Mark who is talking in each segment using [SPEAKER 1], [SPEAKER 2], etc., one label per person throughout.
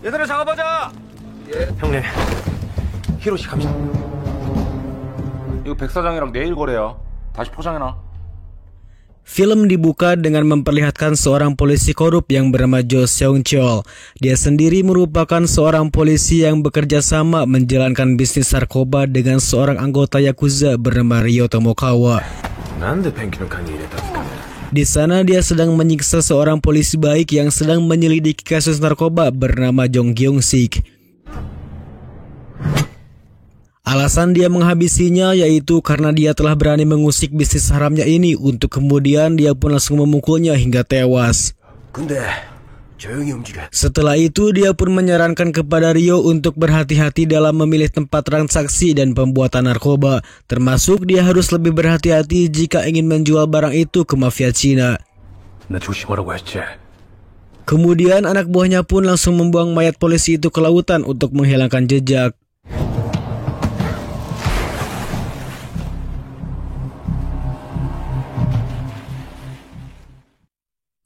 [SPEAKER 1] 얘들아 작업하자. 형님, 히로시 갑시다. 이거 백 사장이랑 내일 거래야. 다시 포장해놔.
[SPEAKER 2] Film dibuka dengan memperlihatkan seorang polisi korup yang bernama Jo Seung Chol. Dia sendiri merupakan seorang polisi yang bekerja sama menjalankan bisnis narkoba dengan seorang anggota Yakuza bernama Ryo Tomokawa. Di sana dia sedang menyiksa seorang polisi baik yang sedang menyelidiki kasus narkoba bernama Jong Gyung Sik. Alasan dia menghabisinya yaitu karena dia telah berani mengusik bisnis haramnya ini untuk kemudian dia pun langsung memukulnya hingga tewas. Setelah itu dia pun menyarankan kepada Ryo untuk berhati-hati dalam memilih tempat transaksi dan pembuatan narkoba. Termasuk dia harus lebih berhati-hati jika ingin menjual barang itu ke mafia Cina. Kemudian anak buahnya pun langsung membuang mayat polisi itu ke lautan untuk menghilangkan jejak.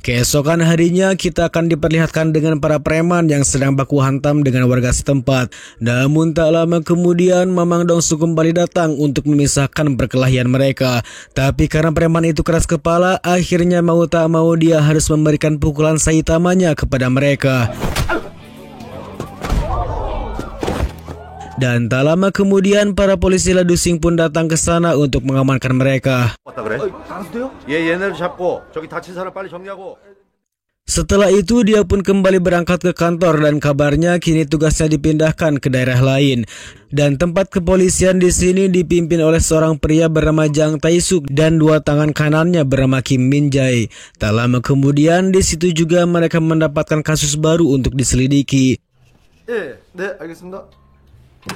[SPEAKER 2] Keesokan harinya kita akan diperlihatkan dengan para preman yang sedang baku hantam dengan warga setempat. Namun tak lama kemudian Mamang Dongsu kembali datang untuk memisahkan perkelahian mereka. Tapi karena preman itu keras kepala, akhirnya mau tak mau dia harus memberikan pukulan Saitamanya kepada mereka. Dan tak lama kemudian para polisi Ladusing pun datang ke sana untuk mengamankan mereka. Setelah itu dia pun kembali berangkat ke kantor dan kabarnya kini tugasnya dipindahkan ke daerah lain. Dan tempat kepolisian di sini dipimpin oleh seorang pria bernama Jang Tae-suk dan dua tangan kanannya bernama Kim Min-jae. Tak lama kemudian di situ juga mereka mendapatkan kasus baru untuk diselidiki.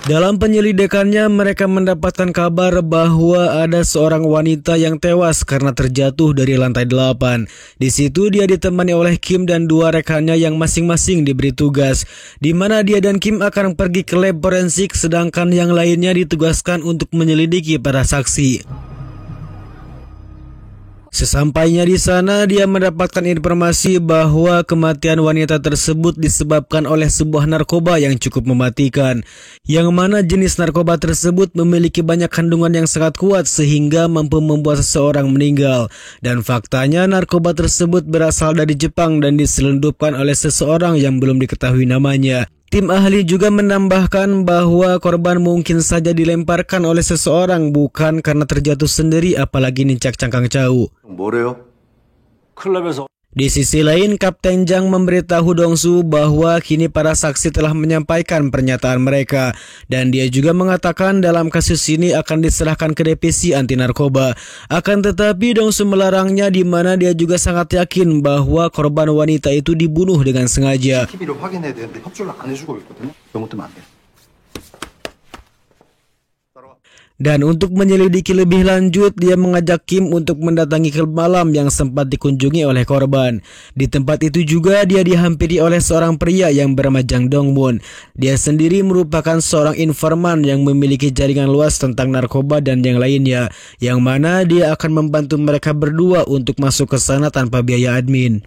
[SPEAKER 2] Dalam penyelidikannya mereka mendapatkan kabar bahwa ada seorang wanita yang tewas karena terjatuh dari lantai 8. Di situ dia ditemani oleh Kim dan dua rekannya yang masing-masing diberi tugas, di mana dia dan Kim akan pergi ke lab forensik sedangkan yang lainnya ditugaskan untuk menyelidiki para saksi. Sesampainya di sana, dia mendapatkan informasi bahwa kematian wanita tersebut disebabkan oleh sebuah narkoba yang cukup mematikan, yang mana jenis narkoba tersebut memiliki banyak kandungan yang sangat kuat sehingga mampu membuat seseorang meninggal. Dan faktanya narkoba tersebut berasal dari Jepang dan diselundupkan oleh seseorang yang belum diketahui namanya. Tim ahli juga menambahkan bahwa korban mungkin saja dilemparkan oleh seseorang bukan karena terjatuh sendiri apalagi nincak cangkang cau. Di sisi lain, Kapten Jang memberitahu Dongsu bahwa kini para saksi telah menyampaikan pernyataan mereka dan dia juga mengatakan dalam kasus ini akan diserahkan ke divisi anti narkoba. Akan tetapi Dongsu melarangnya di mana dia juga sangat yakin bahwa korban wanita itu dibunuh dengan sengaja. Dan untuk menyelidiki lebih lanjut, dia mengajak Kim untuk mendatangi klub malam yang sempat dikunjungi oleh korban. Di tempat itu juga dia dihampiri oleh seorang pria yang bernama Jang Dongmun. Dia sendiri merupakan seorang informan yang memiliki jaringan luas tentang narkoba dan yang lainnya, yang mana dia akan membantu mereka berdua untuk masuk ke sana tanpa biaya admin.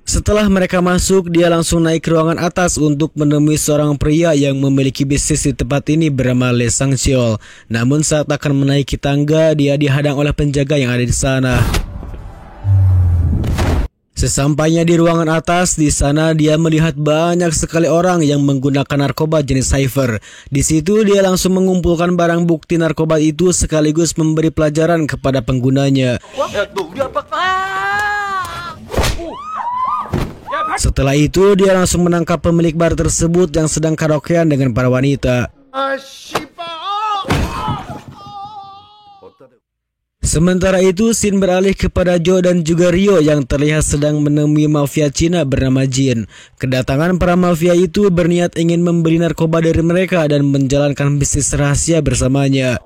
[SPEAKER 2] Setelah mereka masuk, dia langsung naik ke ruangan atas untuk menemui seorang pria yang memiliki bisnis di tempat ini bernama Lee Sang-cheol. Namun saat akan menaiki tangga, dia dihadang oleh penjaga yang ada di sana. Sesampainya di ruangan atas, di sana dia melihat banyak sekali orang yang menggunakan narkoba jenis Cypher. Di situ dia langsung mengumpulkan barang bukti narkoba itu sekaligus memberi pelajaran kepada penggunanya. Setelah itu dia langsung menangkap pemilik bar tersebut yang sedang karaokean dengan para wanita. Sementara itu scene beralih kepada Jo dan juga Ryo yang terlihat sedang menemui mafia Cina bernama Jin. Kedatangan para mafia itu berniat ingin membeli narkoba dari mereka dan menjalankan bisnis rahasia bersamanya.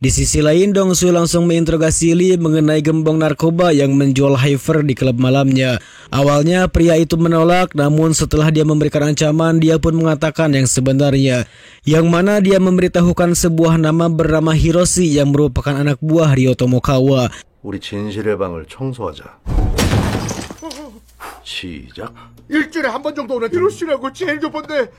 [SPEAKER 2] Di sisi lain, Dong-su langsung menginterogasi Lee mengenai gembong narkoba yang menjual Hyper di klub malamnya. Awalnya pria itu menolak, namun setelah dia memberikan ancaman, dia pun mengatakan yang sebenarnya, yang mana dia memberitahukan sebuah nama bernama Hiroshi yang merupakan anak buah Ryo Tomokawa.
[SPEAKER 3] 우리 진실의 방을 청소하자. 시작.
[SPEAKER 4] 일주일에 한 번 정도 오는 히로시라고 제일 좋은데.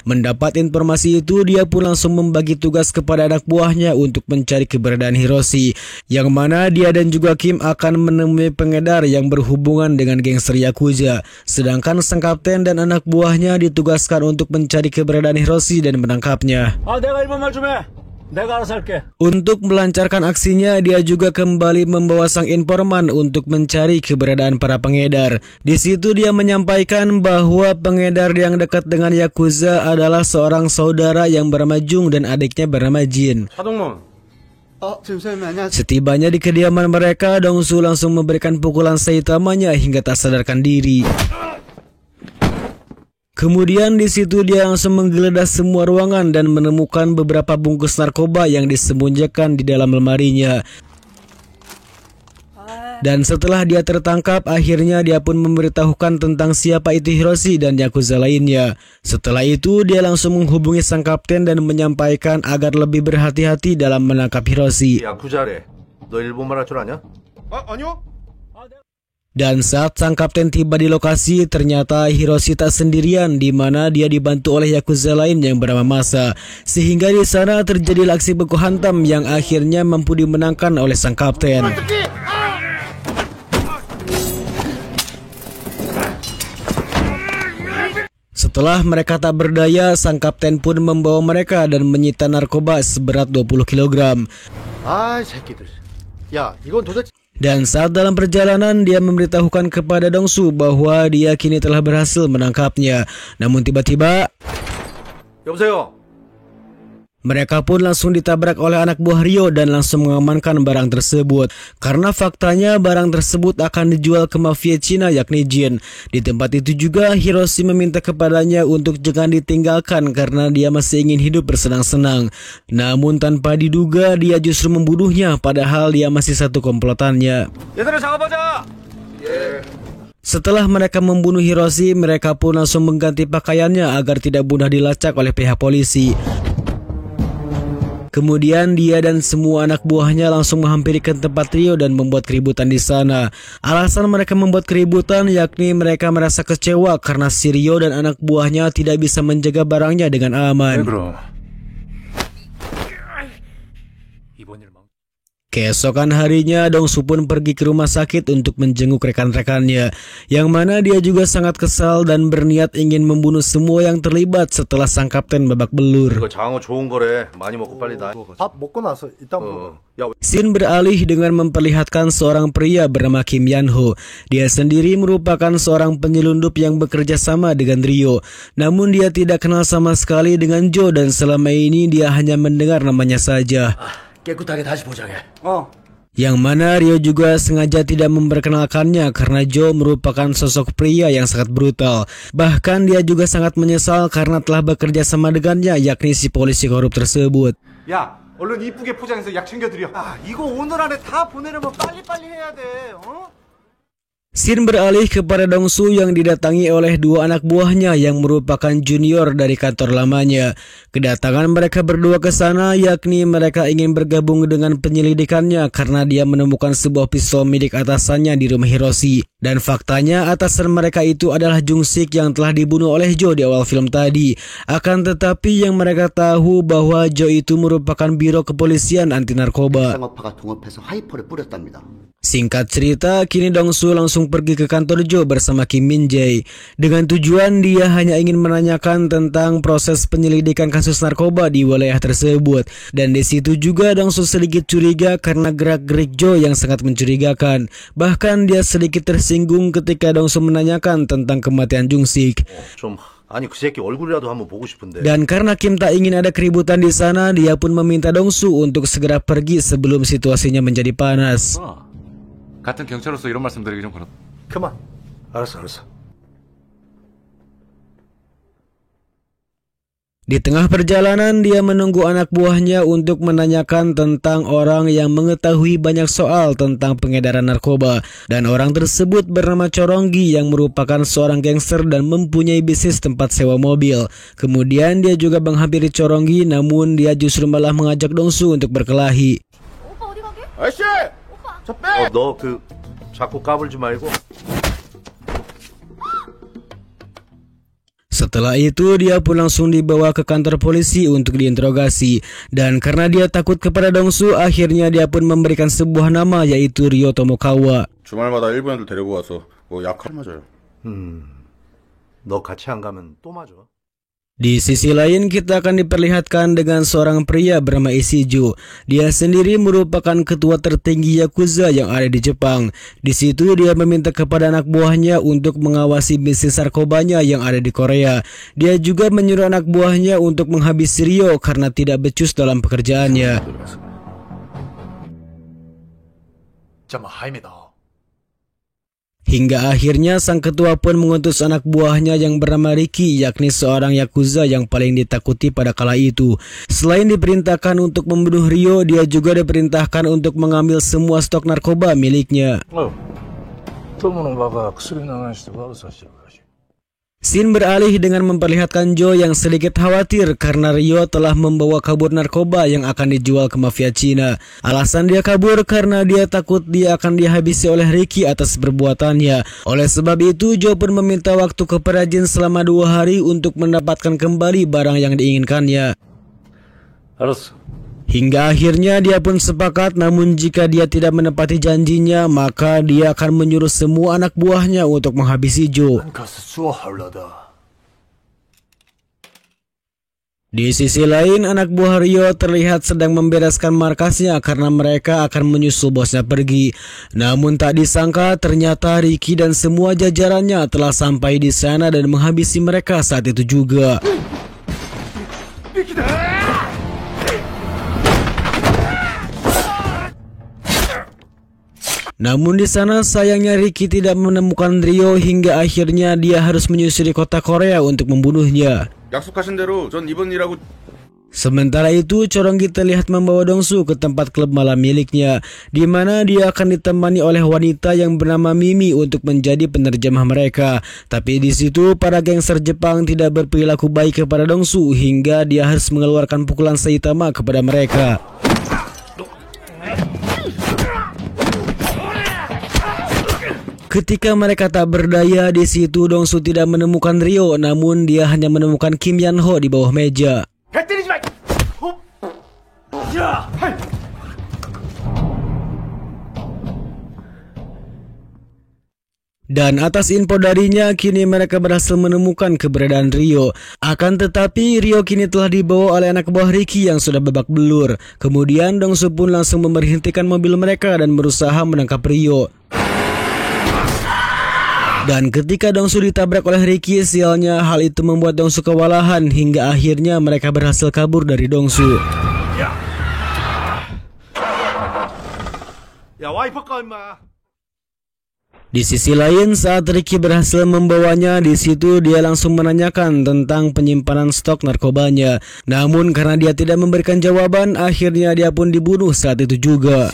[SPEAKER 2] Mendapat informasi itu, dia pun langsung membagi tugas kepada anak buahnya untuk mencari keberadaan Hiroshi, yang mana dia dan juga Kim akan menemui pengedar yang berhubungan dengan gangster Yakuza. Sedangkan sang kapten dan anak buahnya ditugaskan untuk mencari keberadaan Hiroshi dan menangkapnya.
[SPEAKER 5] 내가 일본 말 좀 해. 내가 알아서 할게.
[SPEAKER 2] Untuk melancarkan aksinya, dia juga kembali membawa sang informan untuk mencari keberadaan para pengedar. Di situ dia menyampaikan bahwa pengedar yang dekat dengan Yakuza adalah seorang saudara yang bernama Jung dan adiknya bernama Jin.
[SPEAKER 1] 차동문.
[SPEAKER 2] Setibanya di kediaman mereka, Dong-su langsung memberikan pukulan Saitamanya hingga tak sadarkan diri. Kemudian di situ dia langsung menggeledah semua ruangan dan menemukan beberapa bungkus narkoba yang disembunyikan di dalam lemarinya. Dan setelah dia tertangkap, akhirnya dia pun memberitahukan tentang siapa itu Hiroshi dan Yakuza lainnya. Setelah itu dia langsung menghubungi sang kapten dan menyampaikan agar lebih berhati-hati dalam menangkap Hiroshi.
[SPEAKER 3] 야쿠자래. 너 일본말 할 줄 아냐?
[SPEAKER 4] 아니요.
[SPEAKER 2] Dan saat sang kapten tiba di lokasi, ternyata Hiroshi tak sendirian, di mana dia dibantu oleh Yakuza lain yang bernama Masa. Sehingga di sana terjadi aksi baku hantam yang akhirnya mampu dimenangkan oleh sang kapten. Setelah mereka tak berdaya, sang kapten pun membawa mereka dan menyita narkoba seberat 20 kg.
[SPEAKER 4] 아, 새끼들. 야, 이건 도대체.
[SPEAKER 2] Dan saat dalam perjalanan, dia memberitahukan kepada Dong-su bahwa dia kini telah berhasil menangkapnya. Namun tiba-tiba,
[SPEAKER 3] 여보세요.
[SPEAKER 2] mereka pun langsung ditabrak oleh anak buah Ryo dan langsung mengamankan barang tersebut. Karena faktanya barang tersebut akan dijual ke mafia Cina yakni Jin. Di tempat itu juga Hiroshi meminta kepadanya untuk jangan ditinggalkan karena dia masih ingin hidup bersenang-senang. Namun tanpa diduga dia justru membunuhnya padahal dia masih satu komplotannya.
[SPEAKER 1] 얘들아 잡아보자.
[SPEAKER 2] Setelah mereka membunuh Hiroshi, mereka pun langsung mengganti pakaiannya agar tidak mudah dilacak oleh pihak polisi. Kemudian dia dan semua anak buahnya langsung menghampiri ke tempat Ryo dan membuat keributan di sana. Alasan mereka membuat keributan yakni mereka merasa kecewa karena si Ryo dan anak buahnya tidak bisa menjaga barangnya dengan aman.
[SPEAKER 1] 그럼. 이번 일 망.
[SPEAKER 2] Keesokan harinya, Dong-su pun pergi ke rumah sakit untuk menjenguk rekan-rekannya, yang mana dia juga sangat kesal dan berniat ingin membunuh semua yang terlibat setelah sang kapten babak belur.
[SPEAKER 3] 이거 장어 좋은 거래. 많이 먹고 빨리 나.
[SPEAKER 4] 밥 먹고 나서 일단 먹어.
[SPEAKER 3] 야,
[SPEAKER 2] Scene beralih dengan memperlihatkan seorang pria bernama Kim Yan-ho. Dia sendiri merupakan seorang penyelundup yang bekerja sama dengan Ryo. Namun dia tidak kenal sama sekali dengan Jo dan selama ini dia hanya mendengar namanya saja.
[SPEAKER 5] 깨끗하게 다시 포장해.
[SPEAKER 2] Yang mana Ryo juga sengaja tidak memperkenalkannya karena Jo merupakan sosok pria yang sangat brutal. Bahkan dia juga sangat menyesal karena telah bekerja sama dengannya, yakni si polisi korup tersebut.
[SPEAKER 4] 야, 얼른 이쁘게 포장해서 약 챙겨드려. 아, 이거 오늘 안에 다 보내려면 빨리빨리 해야 돼. 어?
[SPEAKER 2] Scene beralih kepada Dong-su yang didatangi oleh dua anak buahnya yang merupakan junior dari kantor lamanya. Kedatangan mereka berdua ke sana yakni mereka ingin bergabung dengan penyelidikannya karena dia menemukan sebuah pistol milik atasannya di rumah Hiroshi. Dan faktanya atasan mereka itu adalah Jung-sik yang telah dibunuh oleh Jo di awal film tadi. Akan tetapi yang mereka tahu bahwa Jo itu merupakan biro kepolisian anti narkoba.
[SPEAKER 6] 쌍업파가 동업해서 하이퍼를 뿌렸답니다.
[SPEAKER 2] Singkat cerita, kini Dong-su langsung pergi ke kantor Jo bersama Kim Min-jae. Dengan tujuan dia hanya ingin menanyakan tentang proses penyelidikan kasus narkoba di wilayah tersebut. Dan di situ juga Dong-su sedikit curiga karena gerak-gerik Jo yang sangat mencurigakan. Bahkan dia sedikit tersinggung ketika Dong-su menanyakan tentang kematian Jung-sik.
[SPEAKER 3] 좀 아니 그 새끼 얼굴이라도 한번 보고 싶은데.
[SPEAKER 2] Dan karena Kim tak ingin ada keributan di sana, dia pun meminta Dong-su untuk segera pergi sebelum situasinya menjadi panas.
[SPEAKER 1] 같은 경찰로서 이런 말씀드리기 좀 그렇다.
[SPEAKER 4] 그만. 알았어.
[SPEAKER 2] Di tengah perjalanan, dia menunggu anak buahnya untuk menanyakan tentang orang yang mengetahui banyak soal tentang pengedaran narkoba. Dan orang tersebut bernama Coronggi yang merupakan seorang gangster dan mempunyai bisnis tempat sewa mobil. Kemudian dia juga menghampiri Coronggi, namun dia justru malah mengajak Dongsu untuk berkelahi.
[SPEAKER 1] 아저씨!
[SPEAKER 3] 너 자꾸 까불지 말고.
[SPEAKER 2] Setelah itu, dia pun langsung dibawa ke kantor polisi untuk diinterogasi. Dan karena dia takut kepada Dongsu, akhirnya dia pun memberikan sebuah nama, yaitu Ryo Tomokawa.
[SPEAKER 1] 주말마다 일본 애들 데리고 와서 뭐 약할 맞아요.
[SPEAKER 3] 너 같이 안 가면 또 맞아.
[SPEAKER 2] Di sisi lain, kita akan diperlihatkan dengan seorang pria bernama Ishijo. Dia sendiri merupakan ketua tertinggi Yakuza yang ada di Jepang. Di situ dia meminta kepada anak buahnya untuk mengawasi bisnis narkobanya yang ada di Korea. Dia juga menyuruh anak buahnya untuk menghabisi Ryo karena tidak becus dalam pekerjaannya. Hingga akhirnya sang ketua pun mengutus anak buahnya yang bernama Riki, yakni seorang Yakuza yang paling ditakuti pada kala itu. Selain diperintahkan untuk membunuh Ryo, dia juga diperintahkan untuk mengambil semua stok narkoba miliknya. Scene beralih dengan memperlihatkan Joe yang sedikit khawatir karena Ryo telah membawa kabur narkoba yang akan dijual ke mafia Cina. Alasan dia kabur karena dia takut dia akan dihabisi oleh Ricky atas perbuatannya. Oleh sebab itu, Joe pun meminta waktu kepada Jin selama 2 hari untuk mendapatkan kembali barang yang diinginkannya. Hingga akhirnya dia pun sepakat, namun jika dia tidak menepati janjinya, maka dia akan menyuruh semua anak buahnya untuk menghabisi Joe. Di sisi lain, anak buah Ryo terlihat sedang membereskan markasnya karena mereka akan menyusul bosnya pergi. Namun tak disangka ternyata Ricky dan semua jajarannya telah sampai di sana dan menghabisi mereka saat itu juga. Namun di sana sayangnya Ricky tidak menemukan Ryo hingga akhirnya dia harus menyusuri kota Korea untuk membunuhnya.
[SPEAKER 1] 약속하신 대로 전 이번 일하고.
[SPEAKER 2] Sementara itu, Coronggi terlihat membawa Dongsu ke tempat klub malam miliknya, di mana dia akan ditemani oleh wanita yang bernama Mimi untuk menjadi penerjemah mereka. Tapi di situ para gangster Jepang tidak berperilaku baik kepada Dongsu hingga dia harus mengeluarkan pukulan Saitama kepada mereka. Ketika mereka tak berdaya, di situ Dongsu tidak menemukan Ryo, namun dia hanya menemukan Kim Yan-ho di bawah meja. Dan atas info darinya, kini mereka berhasil menemukan keberadaan Ryo. Akan tetapi, Ryo kini telah dibawa oleh anak buah Ricky yang sudah babak belur. Kemudian Dongsu pun langsung memberhentikan mobil mereka dan berusaha menangkap Ryo. Dan ketika Dongsu ditabrak oleh Ricky, sialnya hal itu membuat Dongsu kewalahan hingga akhirnya mereka berhasil kabur dari Dongsu. Di sisi lain, saat Ricky berhasil membawanya, di situ dia langsung menanyakan tentang penyimpanan stok narkobanya. Namun karena dia tidak memberikan jawaban, akhirnya dia pun dibunuh saat itu juga.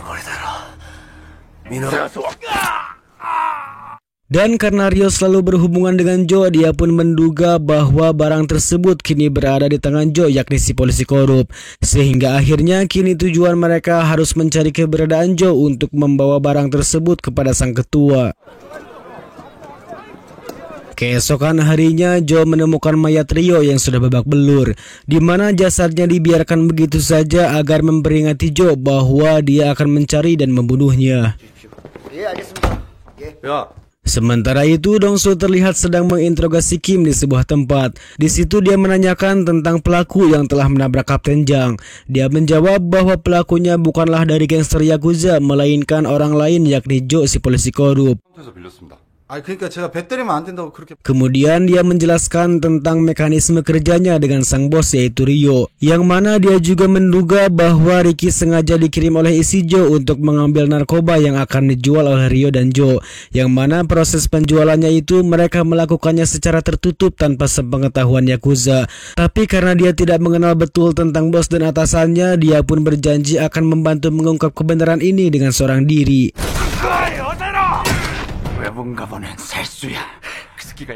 [SPEAKER 2] Dan karena Ryo selalu berhubungan dengan Joe, dia pun menduga bahwa barang tersebut kini berada di tangan Joe, yakni si polisi korup. Sehingga akhirnya kini tujuan mereka harus mencari keberadaan Joe untuk membawa barang tersebut kepada sang ketua. Keesokan harinya, Joe menemukan mayat Ryo yang sudah babak belur, di mana jasadnya dibiarkan begitu saja agar memperingati Joe bahwa dia akan mencari dan membunuhnya. Sementara itu, Dongsu terlihat sedang menginterogasi Kim di sebuah tempat. Di situ dia menanyakan tentang pelaku yang telah menabrak Kapten Jang. Dia menjawab bahwa pelakunya bukanlah dari gangster Yakuza, melainkan orang lain yakni Joe si polisi korup.
[SPEAKER 4] 아, 그러니까 제가 배 때리면 안 된다고 그렇게.
[SPEAKER 2] Kemudian dia menjelaskan tentang mekanisme kerjanya dengan sang bos yaitu Rio, yang mana dia juga menduga bahwa Ricky sengaja dikirim oleh isi Joe untuk mengambil narkoba yang akan dijual oleh Rio dan Joe, yang mana proses penjualannya itu mereka melakukannya secara tertutup tanpa sepengetahuan Yakuza. Tapi karena dia tidak mengenal betul tentang bos dan atasannya, dia pun berjanji akan membantu mengungkap kebenaran ini dengan seorang diri.
[SPEAKER 1] 외분가 보낸 살수야. 그 새끼가.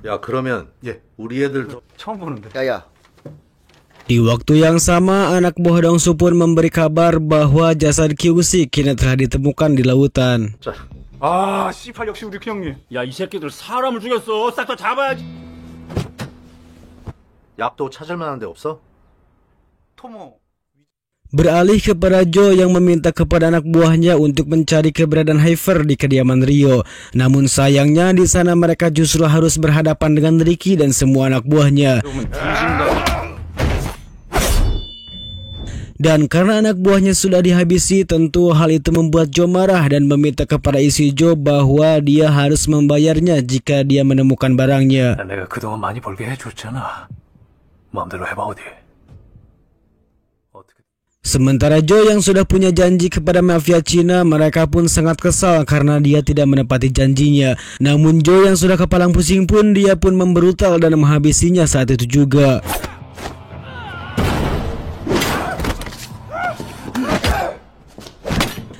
[SPEAKER 3] 야, 그러면 우리 애들도
[SPEAKER 4] 처음 보는데.
[SPEAKER 6] 야야,
[SPEAKER 2] Di waktu yang sama, anak buah Dongsu pun memberi kabar bahwa jasad Kyushi kini telah ditemukan di lautan.
[SPEAKER 4] 아, 씨발 역시 우리 그 형님.
[SPEAKER 5] 야, 이 새끼들 사람을 죽였어. 싹 다 잡아야지.
[SPEAKER 3] 약도 찾을 만한 데 없어?
[SPEAKER 4] 토모.
[SPEAKER 2] Beralih kepada Joe yang meminta kepada anak buahnya untuk mencari keberadaan Heifer di kediaman Rio. Namun sayangnya di sana mereka justru harus berhadapan dengan Ricky dan semua anak buahnya. Dan karena anak buahnya sudah dihabisi, tentu hal itu membuat Joe marah dan meminta kepada isi Joe bahwa dia harus membayarnya jika dia menemukan barangnya.
[SPEAKER 5] 내가 그동안 많이 벌게 해줬잖아. 마음대로 해봐 어디.
[SPEAKER 2] Sementara Joe yang sudah punya janji kepada mafia Cina, mereka pun sangat kesal karena dia tidak menepati janjinya. Namun Joe yang sudah kepalang pusing pun dia pun membrutal dan menghabisinya saat itu juga.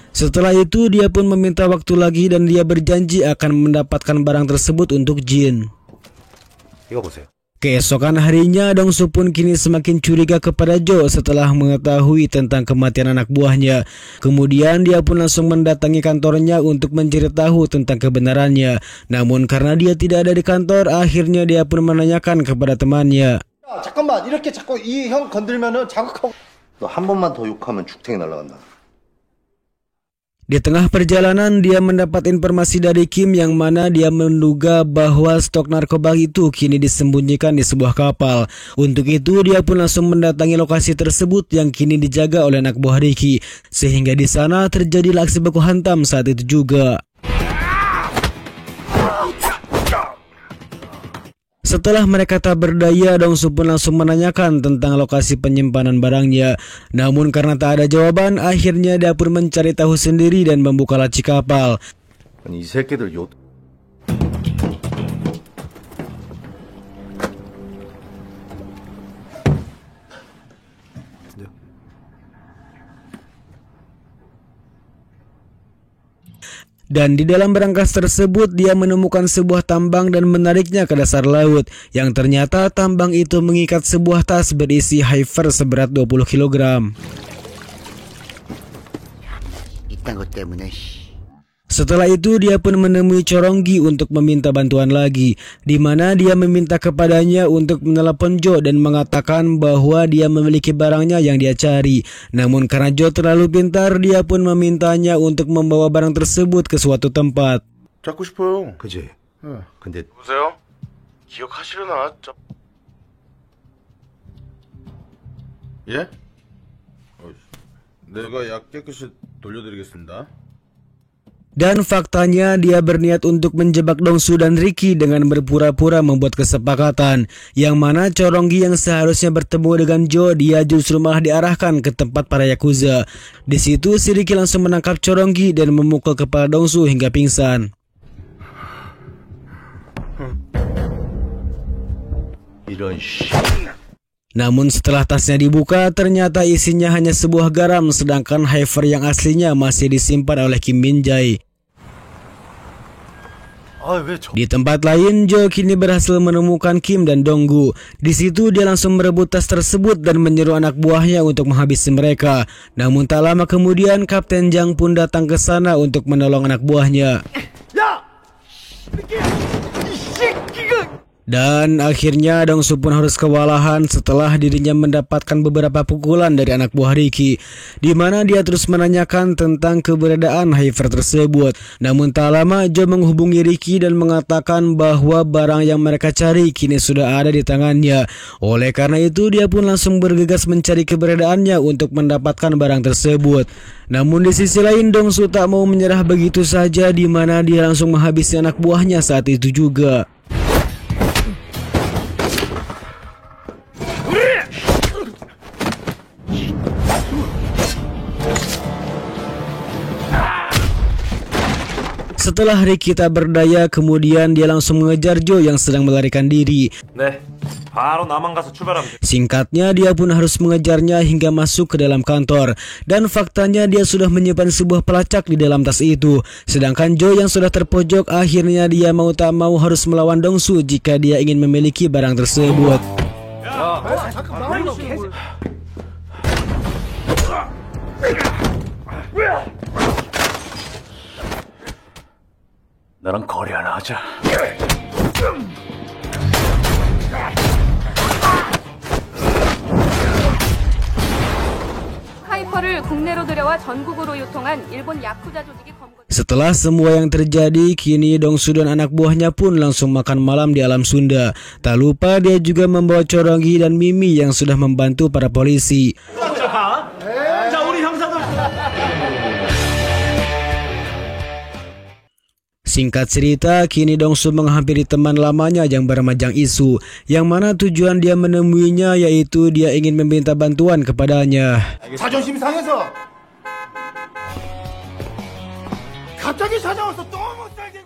[SPEAKER 2] Setelah itu dia pun meminta waktu lagi dan dia berjanji akan mendapatkan barang tersebut untuk Jin.
[SPEAKER 3] 이거 보세요.
[SPEAKER 2] Keesokan harinya, Dongsu pun kini semakin curiga kepada Joe setelah mengetahui tentang kematian anak buahnya. Kemudian dia pun langsung mendatangi kantornya untuk mencari tahu tentang kebenarannya. Namun karena dia tidak ada di kantor, akhirnya dia pun menanyakan kepada temannya.
[SPEAKER 4] 야, 잠깐만. 이렇게 자꾸 이 형 건들면은 자극하고.
[SPEAKER 6] 너 한 번만 더 욕하면 죽탱이 날라간다.
[SPEAKER 2] Di tengah perjalanan, dia mendapat informasi dari Kim yang mana dia menduga bahwa stok narkoba itu kini disembunyikan di sebuah kapal. Untuk itu, dia pun langsung mendatangi lokasi tersebut yang kini dijaga oleh anak buah Ricky. Sehingga di sana terjadi aksi baku hantam saat itu juga. Setelah mereka tak berdaya, Dongsu pun langsung menanyakan tentang lokasi penyimpanan barangnya. Namun karena tak ada jawaban, akhirnya dia pun mencari tahu sendiri dan membuka laci kapal.
[SPEAKER 3] 아니, 이 새끼들 요
[SPEAKER 2] Dan di dalam berangkas tersebut dia menemukan sebuah tambang dan menariknya ke dasar laut. Yang ternyata tambang itu mengikat sebuah tas berisi Heifer seberat 20 kg.
[SPEAKER 6] 이딴 것 때문에.
[SPEAKER 2] Setelah itu dia pun menemui Chorongi untuk meminta bantuan lagi, di mana dia meminta kepadanya untuk menelepon Joe dan mengatakan bahwa dia memiliki barangnya yang dia cari. Namun karena Joe terlalu pintar, dia pun memintanya untuk membawa barang tersebut ke suatu tempat.
[SPEAKER 1] 잡고 싶어요.
[SPEAKER 3] 그지? 근데
[SPEAKER 1] 보세요. 기억하시려나? 예? 내가 약 깨끗이 돌려드리겠습니다.
[SPEAKER 2] Dan faktanya dia berniat untuk menjebak Dongsu dan Ricky dengan berpura-pura membuat kesepakatan, yang mana Chorongi yang seharusnya bertemu dengan Joe, dia justru malah diarahkan ke tempat para Yakuza. Di situ si Ricky langsung menangkap Chorongi dan memukul kepala Dongsu hingga pingsan.
[SPEAKER 3] 이런 씨.
[SPEAKER 2] Namun setelah tasnya dibuka, ternyata isinya hanya sebuah garam, sedangkan Heifer yang aslinya masih disimpan oleh Kim Min-jae. Di tempat lain, Joe kini berhasil menemukan Kim dan Donggu. Di situ dia langsung merebut tas tersebut dan menyeru anak buahnya untuk menghabisi mereka. Namun tak lama kemudian, Kapten Jang pun datang ke sana untuk menolong anak buahnya. Dan akhirnya Dongsu pun harus kewalahan setelah dirinya mendapatkan beberapa pukulan dari anak buah Ricky, di mana dia terus menanyakan tentang keberadaan Heifer tersebut. Namun tak lama Joe menghubungi Ricky dan mengatakan bahwa barang yang mereka cari kini sudah ada di tangannya. Oleh karena itu dia pun langsung bergegas mencari keberadaannya untuk mendapatkan barang tersebut. Namun di sisi lain Dongsu tak mau menyerah begitu saja, di mana dia langsung menghabisi anak buahnya saat itu juga. Setelah Ricky tak berdaya, kemudian dia langsung mengejar Joe yang sedang melarikan diri.
[SPEAKER 5] 네, 바로 남한 가서 출발하면 돼.
[SPEAKER 2] Singkatnya, dia pun harus mengejarnya hingga masuk ke dalam kantor. Dan faktanya dia sudah menyimpan sebuah pelacak di dalam tas itu. Sedangkan Joe yang sudah terpojok, akhirnya dia mau tak mau harus melawan Dongsu jika dia ingin memiliki barang tersebut.
[SPEAKER 5] 나랑 거래 하나 하자.
[SPEAKER 7] 하이퍼를 국내로 들여와 전국으로 유통한 일본 야쿠자 조직이 검거.
[SPEAKER 2] Setelah semua yang terjadi, kini Dongsu dan anak buahnya pun langsung makan malam di alam Sunda. Tak lupa dia juga membawa Chorongi dan Mimi yang sudah membantu para polisi. Singkat cerita, kini Dongsu menghampiri teman lamanya yang bernama Jang Isu, yang mana tujuan dia menemuinya yaitu dia ingin meminta bantuan kepadanya.
[SPEAKER 4] 자존심 상해서 갑자기 찾아와서 너무 세게